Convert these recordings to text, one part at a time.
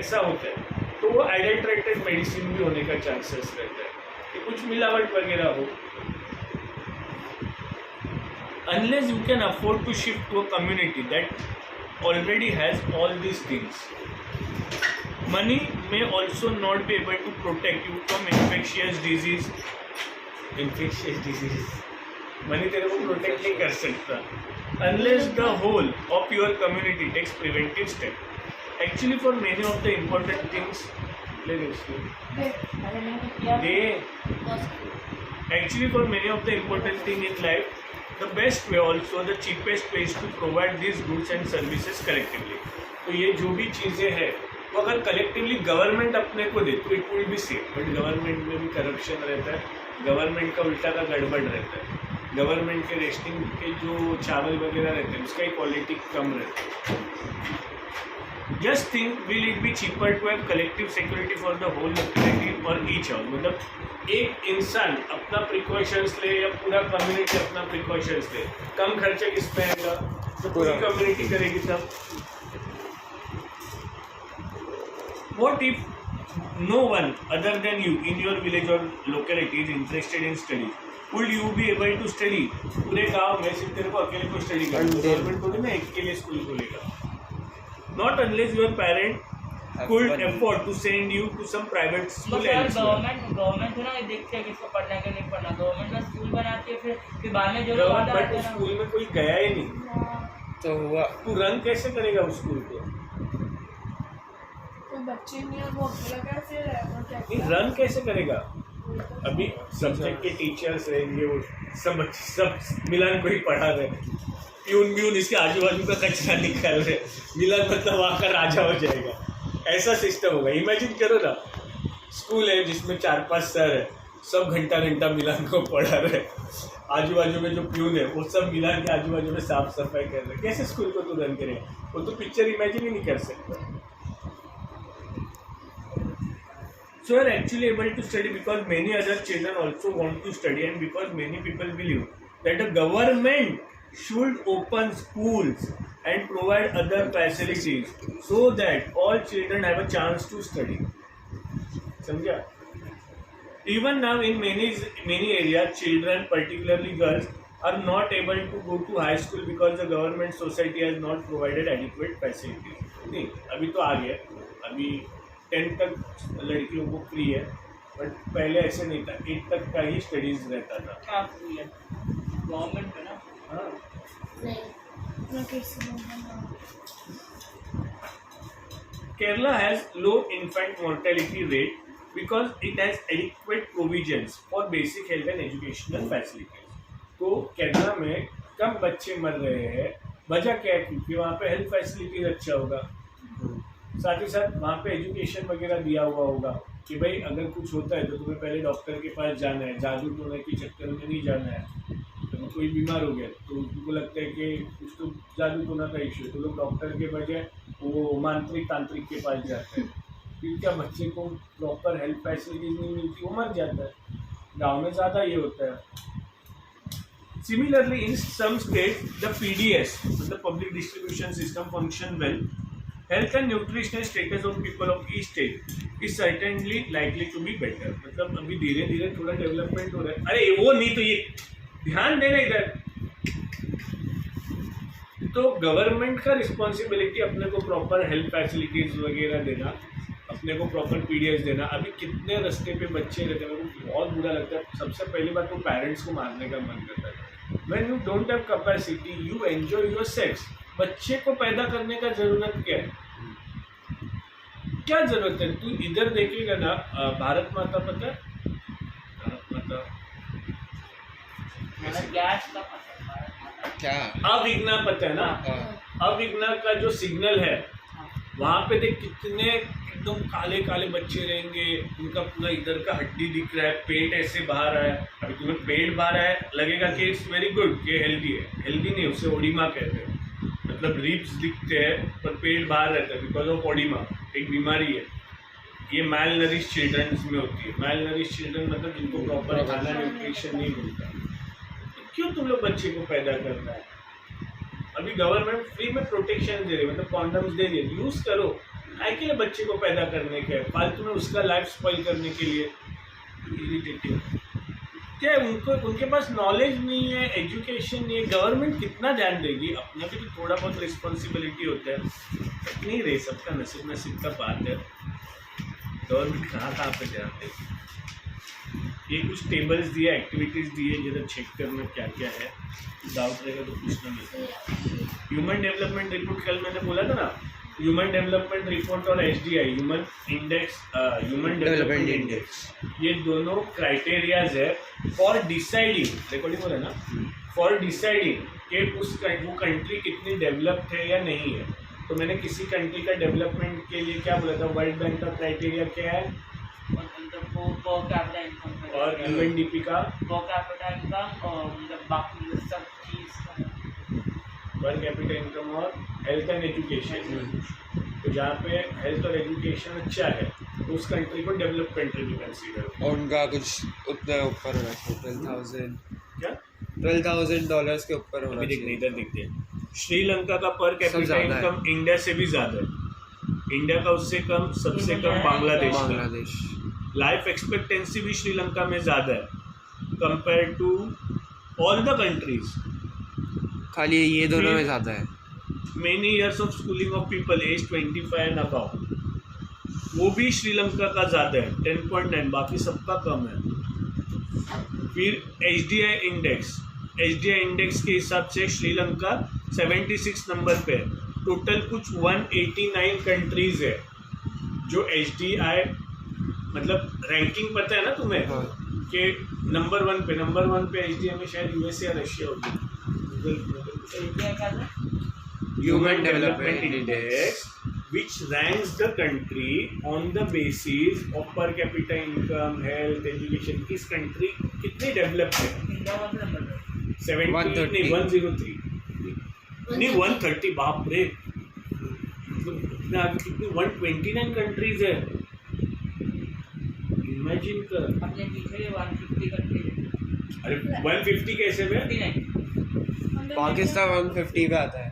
ऐसा होता है, तो वो एडल्ट्रेटेड मेडिसिन भी होने का चांसेस रहता है कि कुछ मिलावट वगैरह हो. Unless you can afford to shift to a community that already has all these things, money may also not be able to protect you from infectious disease. Money तेरे को protect नहीं कर सकता unless the whole of your community takes preventive step. Actually, for many of the important things, actually for many of the important thing in life, the best way, also the cheapest way, is to provide these goods and services collectively. तो ये जो भी चीज़ें हैं वो अगर collectively government अपने को दे तो it will be safe. But government में भी करप्शन रहता है, गवर्नमेंट का उल्टा का गड़बड़ रहता है, गवर्नमेंट के रेशनिंग के जो चावल वगैरह रहते हैं उसका क्वालिटी कम रहता है. Just think, will it be cheaper to have collective security for the whole locality और ईच हाउस. मतलब एक इंसान अपना प्रिकॉशंस ले या पूरा कम्युनिटी अपना प्रिकॉशंस ले, कम खर्चा किस पे आएगा? तो पूरी कम्युनिटी करेगी तब. What if no one other than you in your village or locality is interested in study? Would you be able to study? पूरे गांव में सिर्फ तेरे को अकेले को स्टडी करना, गवर्नमेंट थोड़ी ना एक के लिए स्कूल खोलेगा. Not unless your parent could afford to send you to some private school. Government है ना, देखते हैं किसको पढ़ना है कि नहीं पढ़ना. गवर्नमेंट में स्कूल बनाती है, फिर बाद में जो लोग आता है बट स्कूल में कोई गया ही नहीं तो हुआ. तू रन कैसे करेगा उस स्कूल को? बच्चे नहीं, वो अकेला कैसे रहेगा? रन कैसे करेगा? अभी सब्जेक्ट के टीचर्स रहेंगे, वो सब मिलन को ही पढ़ा रहे, प्यून इसके आजू बाजू का कचरा निकाल रहे, मिलन मतलब वहाँ का राजा हो जाएगा. ऐसा सिस्टम होगा. इमेजिन करो ना, स्कूल है जिसमें 4-5 सर है, सब घंटा मिलन को पढ़ा रहे, आजू बाजू में जो प्यून है वो सब मिलन के आजू बाजू में साफ सफाई कर रहे. कैसे स्कूल को तो रन करेगा? वो तो पिक्चर इमेजिन ही नहीं कर सकता. So you are actually able to study because many other children also want to study, and because many people believe that the government should open schools and provide other facilities so that all children have a chance to study. समझा? Even now in many areas, children, particularly girls, are not able to go to high school because the government society has not provided adequate facilities. नहीं, अभी तो आ गया. अभी 10 तक लड़कियों को free है, बट पहले ऐसे नहीं था. 8 तक का ही स्टडीज रहता था. गवर्नमेंट है ना. हाँ, Kerala has low infant mortality rate because it has adequate provisions for basic health and educational facilities. तो केरला में कम बच्चे मर रहे हैं. वजह क्या है? क्योंकि वहाँ पे हेल्थ फैसिलिटीज अच्छा होगा, साथ ही साथ वहाँ पे एजुकेशन वगैरह दिया हुआ होगा कि भाई अगर कुछ होता है तो तुम्हें पहले डॉक्टर के पास जाना है, जादू टोने के चक्कर में नहीं जाना है. तो कोई बीमार हो गया तो उनको लगता है कि कुछ तो जादू टोना का इशू है, तो लोग डॉक्टर के बजाय वो मांत्रिक तांत्रिक के पास जाते हैं. फिर क्या बच्चे को प्रॉपर हेल्थ फैसिलिटीज नहीं मिलती, वो मर जाता है. गाँव में ज़्यादा ये होता है. Similarly, in some states, the PDS, the public distribution system, function well. Health and nutritional status of people of each state is certainly likely to be better. मतलब अभी धीरे धीरे थोड़ा डेवलपमेंट हो रहा है. अरे वो नहीं तो ये ध्यान देना इधर. तो गवर्नमेंट का रिस्पॉन्सिबिलिटी अपने को प्रॉपर हेल्थ फैसिलिटीज वगैरह देना, अपने को प्रॉपर पीडीएस देना. अभी कितने रास्ते पे बच्चे रहते हैं, मेरे को बहुत बुरा लगता है. सबसे पहली बात तो पेरेंट्स को मारने का मन करता है. When you don't have capacity, you enjoy your sex. बच्चे को पैदा करने का जरूरत क्या है? क्या जरूरत है? तू इधर देखेगा ना, भारत माता पता है? भारत माता क्या अविघ्ना पता है ना? अविघ्ना का जो सिग्नल है वहाँ पे देख कितने एकदम काले काले बच्चे रहेंगे. उनका पूरा इधर का हड्डी दिख रहा है, पेट ऐसे बाहर आया. अभी तुम्हें पेट बाहर आया लगेगा कि इट्स वेरी गुड, कि हेल्दी है. हेल्दी नहीं, उसे ओडिमा कहते हैं. मतलब रिब्स दिखते हैं पर पेट बाहर रहता है बिकॉज ऑफ ओडिमा. एक बीमारी है ये, मैल नरिश चिल्ड्रन में होती है. मैल नरिश चिल्ड्रन मतलब जिनको प्रॉपर खाना न्यूट्रिशन नहीं मिलता. तो क्यों तुम लोग बच्चे को पैदा करना है? अभी गवर्नमेंट फ्री में प्रोटेक्शन दे रही है, मतलब कॉन्डम्स दे रही है, यूज़ करो. काय के लिए बच्चे को पैदा करने के है, फालतू में उसका लाइफ स्पॉइल करने के लिए। इरिटेटिंग क्या है, उनको उनके पास नॉलेज नहीं है, एजुकेशन नहीं है। गवर्नमेंट कितना ध्यान देगी, अपना भी तो थोड़ा बहुत रिस्पॉन्सिबिलिटी होता है। नहीं रहे, सबका नसीब का बात है। गवर्नमेंट कहाँ पे ध्यान देगी। ये कुछ टेबल्स दिए, एक्टिविटीज़ दिए, जरा चेक करना क्या क्या है, डाउट रहेगा तो पूछना नहीं। ह्यूमन डेवलपमेंट रिपोर्ट कल मैंने बोला था ना, ह्यूमन डेवलपमेंट रिपोर्ट और HDI ह्यूमन डेवलपमेंट इंडेक्स, ये दोनों क्राइटेरियाज है फॉर डिसाइडिंग, रिकॉर्डिंग हो रहा है ना, फॉर डिसाइडिंग कि वो कंट्री कितनी डेवलप्ड है या नहीं है। तो मैंने किसी कंट्री का डेवलपमेंट के लिए क्या बोला था, वर्ल्ड बैंक का क्राइटेरिया क्या है, और UNDP का बाकी सब चीज़ पर कैपिटा इनकम और हेल्थ एंड एजुकेशन। तो जहाँ पे हेल्थ और एजुकेशन अच्छा है तो उस कंट्री को डेवलप कंट्री भी कंसीडर। और उनका कुछ उतना ऊपर होना चाहिए, क्या $12,000 के ऊपर होना अभी देखते चाहिए। इधर देखते हैं। श्रीलंका का पर कैपिटा ज़्यादा है। इनकम इंडिया से भी ज़्यादा है। इंडिया का उससे कम, सबसे कम बांग्लादेश का। बांग्लादेश लाइफ एक्सपेक्टेंसी भी श्रीलंका में ज़्यादा है compare to all the countries. खाली ये दोनों में ज़्यादा है। Mean years of schooling of people age 25 and above, वो भी श्रीलंका का ज़्यादा है 10.9, बाकी सबका कम है। फिर HDI इंडेक्स के हिसाब से श्रीलंका 76 नंबर पे है। टोटल कुछ 189 कंट्रीज़ है जो HDI मतलब रैंकिंग पता है ना तुम्हें, हाँ। कि नंबर वन पे HDI में शायद USA या रशिया होगी। Human Development Index, which ranks the country on the basis of per capita income, health, education. किस कंट्री कितनी डेवलप है, 70 नहीं 103 नहीं 130, बाप रे, कितनी 129 कंट्रीज है, इमेजिन कर। अपने पीछे 150 कंट्री, अरे 150 कैसे में, पाकिस्तान 150 पे आता है।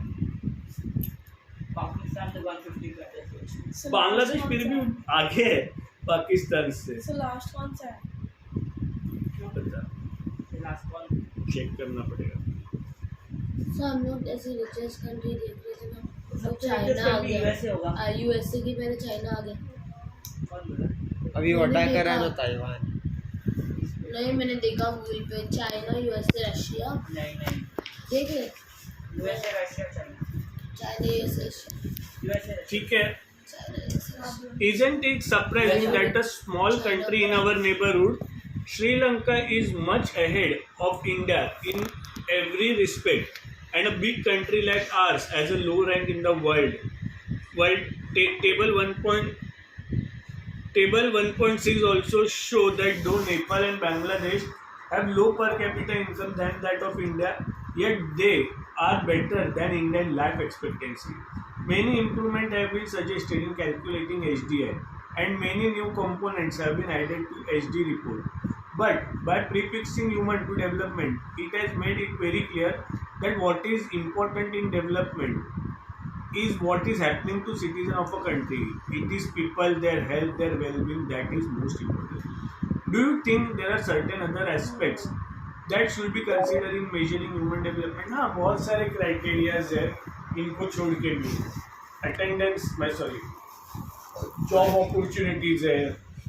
पाकिस्तान तो 150 का है। बांग्लादेश फिर भी आगे है पाकिस्तान से। So लास्ट कौन सा है? क्या पता, लास्ट वन चेक करना पड़ेगा। सो हम लोग ऐसे रिचेस्ट कंट्री देख रहे थे ना, सब अब चाइना आ गया, USA होगा। USA की पहले चाइना आ गया। कौन बोला? अभी वो मैंने अटैक करा है ना देखा। ताइवान। नहीं, मैंने देखा गूगल पे, चाइना USA रशिया नहीं देख ले, USA Russia China China USA USA ठीक है। China USA। Isn't it surprising that a small country in our neighborhood, Sri Lanka, is much ahead of India in every respect, and a big country like ours has a low rank in the world. Table 1.6 also show that though Nepal and Bangladesh have low per capita income than that of India, yet they are better than Indian life expectancy. Many improvements have been suggested in calculating HDI, and many new components have been added to HD report. But by prefixing human to development, it has made it very clear that what is important in development is what is happening to citizens of a country. It is people, their health, their well-being that is most important. Do you think there are certain other aspects that should be considered in measuring human development? हाँ, बहुत सारे criterias है, इनको छोड़ के भी attendance job opportunities है,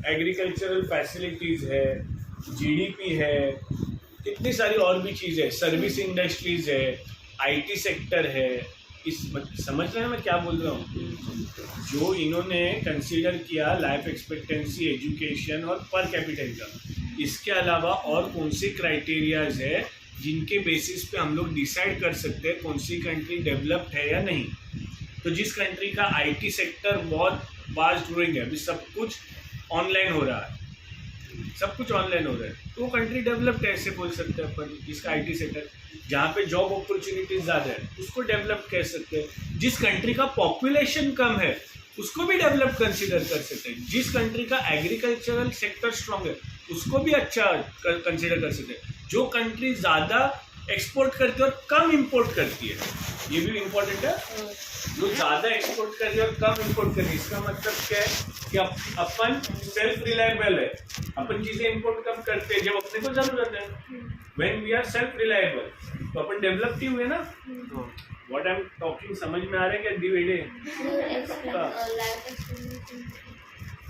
agricultural facilities है, GDP है, कितनी सारी और भी चीज़ें, सर्विस इंडस्ट्रीज है, IT सेक्टर है। इस समझ रहे हैं मैं क्या बोल रहा हूँ? जो इन्होंने कंसीडर किया लाइफ एक्सपेक्टेंसी, एजुकेशन और पर कैपिटा इनकम, इसके अलावा और कौन से क्राइटेरियाज है जिनके बेसिस पे हम लोग डिसाइड कर सकते हैं कौन सी कंट्री डेवलप्ड है या नहीं। तो जिस कंट्री का IT सेक्टर बहुत फास्ट ग्रोइंग है, अभी सब कुछ ऑनलाइन हो रहा है, तो वो कंट्री डेवलप्ड है ऐसे बोल सकते हैं अपन। जिसका IT सेक्टर, जहाँ पे जॉब अपॉर्चुनिटीज ज़्यादा है, उसको डेवलप कह सकते हैं। जिस कंट्री का पॉपुलेशन कम है, उसको भी डेवलप कंसीडर कर सकते हैं। जिस कंट्री का एग्रीकल्चरल सेक्टर स्ट्रॉन्ग है, उसको भी अच्छा कंसीडर कर सकते हैं। जो कंट्री ज़्यादा एक्सपोर्ट करती है और कम इंपोर्ट करती है, ये भी इम्पोर्टेंट है। जो ज़्यादा एक्सपोर्ट कर रही है और कम इंपोर्ट कर रही है, इसका मतलब क्या है कि अपन सेल्फ रिलायबल है, अपन चीज़ें इंपोर्ट कम करते हैं जब अपने को ज़रूरत है। When we are self reliable तो अपन डेवलप ही हुए ना। व्हाट आई एम टॉकिंग समझ में आ रहा है क्या दिवेड़े?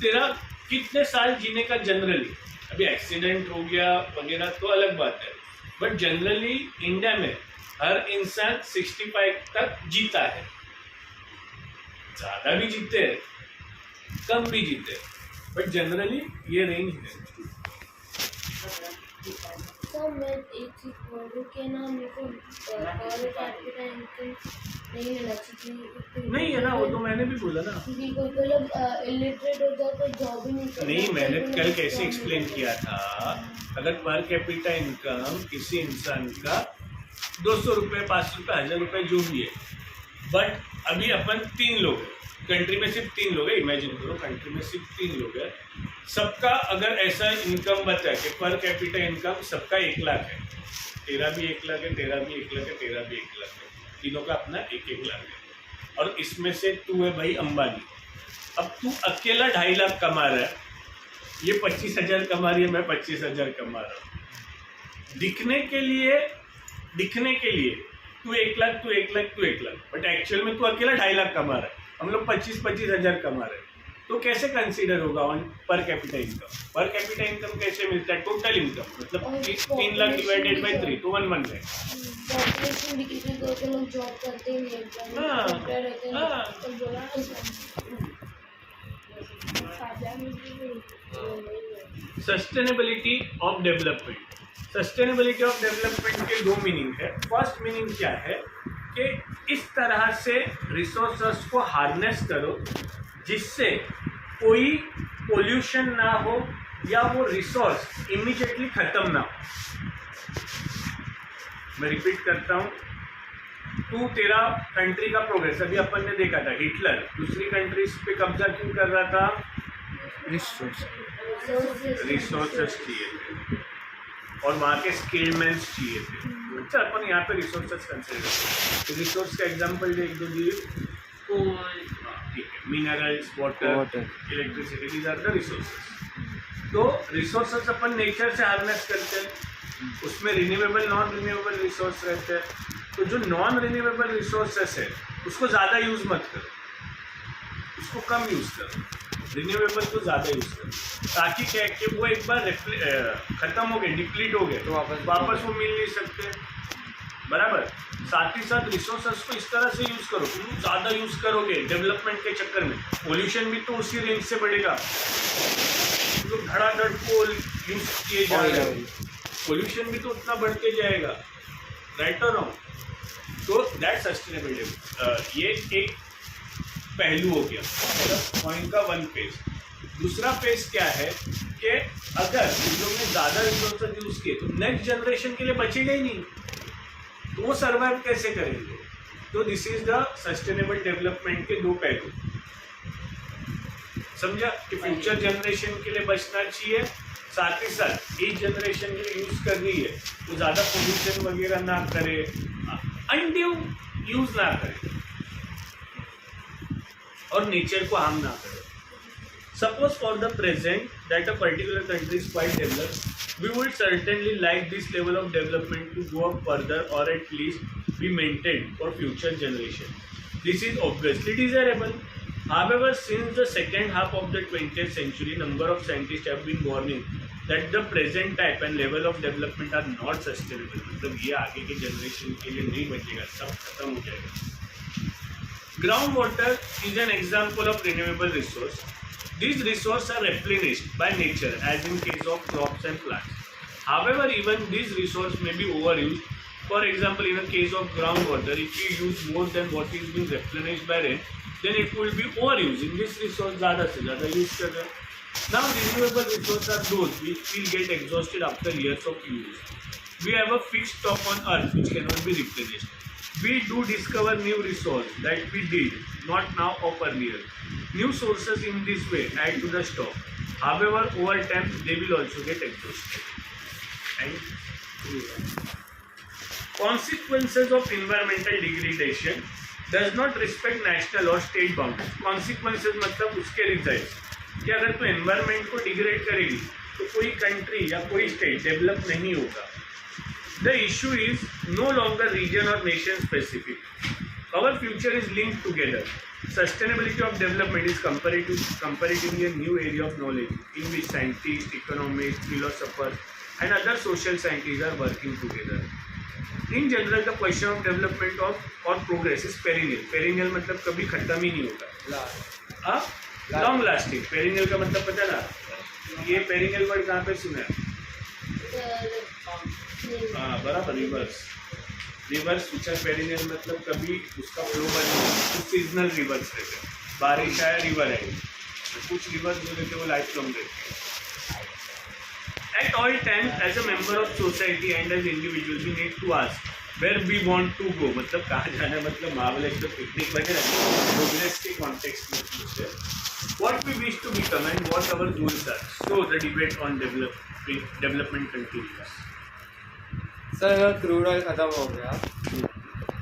तेरा कितने साल जीने का जनरली, अभी एक्सीडेंट हो गया वगैरह तो अलग बात है, बट जनरली इंडिया में हर इंसान 65 तक जीता है। ज़्यादा भी जीते हैं, कम भी जीते हैं, बट जनरली ये रेंज है। सर मैं एक चीज़ बोल रही कि ना मेरे को और कैपिटल इनकम नहीं मिलना चाहिए। नहीं है ना, वो तो मैंने भी बोला ना। क्योंकि कोई लोग इलिटरेट हो जाए तो जॉब ही नहीं करता। नहीं, मैंने कल कैसे एक्सप्लेन किया था, अगर पर कैपिटा इनकम किसी इंसान का 200 रुपये, 500 रुपये, 1000 रुपये जो भी है, बट अभी अपन 3 लोग हैं कंट्री में, सिर्फ 3 लोग हैं, इमेजिन करो कंट्री में सिर्फ 3 लोग हैं, सबका अगर ऐसा इनकम बचा है कि पर कैपिटा इनकम सबका 1 लाख है, तेरा भी 1 लाख है, तेरा भी 1 लाख है, तेरा भी 1 लाख है, तीनों का अपना 1-1 लाख है, और इसमें से तू है भाई अंबानी। अब तू अकेला 2.5 लाख कमा रहा है, ये 25,000 कमा रही है, मैं 25,000 कमा रहा हूँ। दिखने के लिए तू 1 लाख, तू 1 लाख, तू 1 लाख, बट एक्चुअल में तू अकेला 2.5 लाख कमा रहा है, हम लोग 25,000 कमा रहे हैं, तो कैसे कंसीडर होगा on per capita income? Per capita income कैसे मिलता है? टोटल इनकम, मतलब 3 लाख डिवाइडेड बाई 3 तो 1 लाख। पॉपुलेशन भी कितने तो लोग जॉब करते ही नहीं, हाँ, रहते हैं हाँ। तो बोला sustainability of development. Sustainability of development के 2 मीनिंग है। फर्स्ट मीनिंग क्या है कि इस तरह से रिसोर्सेस को हार्नेस करो जिससे कोई पोल्यूशन ना हो या वो रिसोर्स इमीडिएटली खत्म ना हो। मैं रिपीट करता हूँ, तू तेरा कंट्री का प्रोग्रेस, अभी अपन ने देखा था हिटलर दूसरी कंट्रीज पे कब्जा क्यों कर रहा था? रिसोर्सेस चाहिए थे और वहाँ के स्किल्ड मैन चाहिए थे। अच्छा, अपन यहाँ पे रिसोर्सेस कंसिडर, तो रिसोर्स का एग्जांपल दे, एक दो दिए, ठीक है, minerals, water, electricity, these are the resources. तो रिसोर्सेस अपन नेचर से हार्नेस करते हैं, उसमें रिन्यूएबल, नॉन रिन्यूएबल रिसोर्स रहते हैं। तो जो नॉन रिन्यूएबल रिसोर्सेस है उसको ज़्यादा यूज़ मत करो, उसको कम यूज़ करो, रिन्यूएबल को ज़्यादा यूज़ करो, ताकि क्या है कि वो एक बार ख़त्म हो गए, डिप्लीट हो गए तो वापस वो मिल नहीं सकते, बराबर। साथ ही साथ रिसोर्सेस को इस तरह से यूज़ करो, तुम ज़्यादा यूज़ करोगे डेवलपमेंट के चक्कर में, पोल्यूशन भी तो उसी रेंज से बढ़ेगा, तो धड़ाधड़ कोल यूज़ किए जाएगा, पोल्यूशन भी तो उतना बढ़ते जाएगा, राइट और रॉन्ग? तो दैट सस्टेनेबिलिटी, ये एक पहलू हो गया, मतलब पॉइंट का 1 पेज। दूसरा पेज क्या है कि अगर हम लोग ने ज़्यादा रिसोर्सेज यूज़ किए तो नेक्स्ट जनरेशन के लिए बचेगा ही नहीं, तो वो सर्वाइव कैसे करेंगे? तो this is the sustainable development के 2 पहलू। समझा कि फ्यूचर जनरेशन के लिए बचना चाहिए, साथ ही साथ इस जनरेशन के लिए यूज़ कर रही है तो ज़्यादा पोल्यूशन वगैरह ना करे, अनड्यू यूज़ ना करे और नेचर को हार्म ना करे। Suppose for the present that a particular country is quite developed, we would certainly like this level of development to go up further or at least be maintained for future generation. This is obviously desirable. However, since the second half of the 20th century, number of scientists have been warning that the present type and level of development are not sustainable. मतलब ये आगे के generation के लिए नहीं बचेगा, सब खत्म हो जाएगा। Ground water is an example of renewable resource. These resources are replenished by nature, as in case of crops and plants. However, even these resources may be overused. For example, in the case of groundwater, if we use more than what is being replenished by rain, then it will be overusing this resource ज़्यादा से ज़्यादा use कर रहे हैं. Now, renewable resources are those which will get exhausted after years of use. We have a fixed stock on Earth which cannot be replenished. We do discover new resources that we did not now of earlier. New sources in this way add to the stock. However, over time they will also get exhausted. And Consequences of environmental degradation does not respect national or state boundaries. Consequences मतलब उसके result कि अगर तू environment को degrade करेगी तो कोई country या कोई स्टेट डेवलप नहीं होगा. The issue is no longer region or nation specific. Our future is linked together. Sustainability of development is comparatively a new area of knowledge in which scientists, economists, philosophers and other social scientists are working together. In general, the question of development or progress is perennial. Perennial मतलब कभी खत्म ही नहीं होगा. Long lasting. Perennial का मतलब पता ना, ये पेरिनियल वर्ड कहाँ पे सुना है? हाँ बराबर. रिवर्स पूछा. पेरिनियल मतलब कभी उसका फ्लो बने. सीजनल रिवर्स रहते हैं. बारिश आया रिवर है. कुछ रिवर्स जो रहते हैं वो लाइफ लॉन्ग रहते हैं. At all times, as a member of society and as individuals, we need to ask where we want to go. मतलब कहाँ जाना है, मतलब मार्वलेस तो पिकनिक वगैरह प्रोग्रेस के कॉन्टेक्स्ट में पूछते हैं. What we wish to become and what our goals are. So the debate on development continues. Sir crude oil खत्म हो गया